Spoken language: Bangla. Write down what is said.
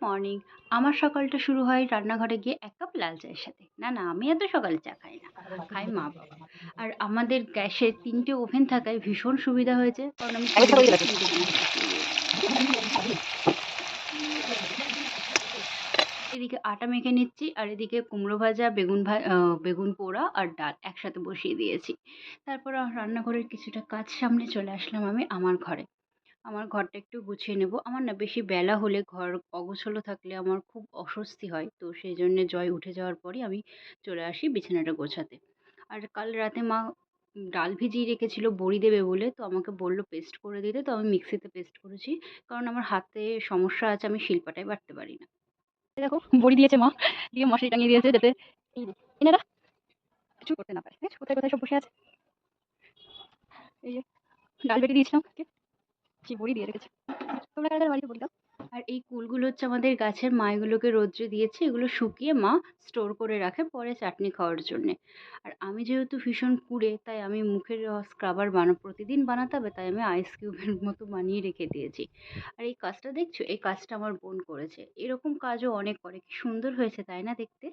মর্নিং। আমার সকালটা শুরু হয় রান্নাঘরে গিয়ে ১ কাপ লাল চায়ের সাথে। না, না আমি এত সকালে চা খাই না। খায় মা-বাবা। আর আমাদের গ্যাসে ৩ টে ওভেন থাকায় ভীষণ সুবিধা হয়েছে। কারণ আমি সিলিন্ডারে ৩ টে জিনিস বসিয়ে দিয়েছি। এদিকে আটা মেখে নিচ্ছি আর এদিকে কুমড়ো ভাজা, বেগুন পোড়া আর ডাল একসাথে বসিয়ে দিয়েছি। তারপর রান্নাঘরের কিছুটা কাজ সামলে চলে আসলাম আমি আমার ঘরে। আমার ঘরটা একটু গুছিয়ে নেব। আমার না বেশি বেলা হলে ঘর অগোছালো থাকলে আমার খুব অস্বস্তি হয়। তো সেইজন্যে জয় উঠে যাওয়ার পরই আমি চলে আসি বিছানাটা গোছাতে। আর কাল রাতে মা ডাল ভিজিয়ে রেখেছিল বড়ি দেবে বলে, তো আমাকে বলল পেস্ট করে দিতে। তো আমি মিক্সিতে পেস্ট করেছি। কারণ আমার হাতে সমস্যা আছে, আমি শিলপাটায় বাটতে পারি না। এই দেখো বড়ি দিয়েছে মা, দিয়ে মশারি টাঙিয়ে দিয়েছে যাতে এই যে এনারা কিছু করতে না পারে। বেশ কোথায় কোথায় সব বসে আছে। এই যে ডাল বেটে দিয়েছিলাম ওকে, সেই বড়ি দিয়ে রেখেছে। তোমরা কাদের বাড়িতে বড়ি দাও? আর এই কুলগুলো হচ্ছে আমাদের গাছের, মা এগুলোকে রৌদ্রে দিয়েছে। এগুলো শুকিয়ে মা স্টোর করে রাখে পরে চাটনি খাওয়ার জন্যে। আর আমি যেহেতু ভীষণ কুঁড়ে, তাই আমি মুখের স্ক্রাবার প্রতিদিন বানাতে হবে, তাই আমি আইস কিউবের মতো বানিয়ে রেখে দিয়েছি। আর এই কাজটা দেখছো? এই কাজটা আমার বোন করেছে। এরকম কাজও অনেক করে। কি সুন্দর হয়েছে তাই না দেখতে?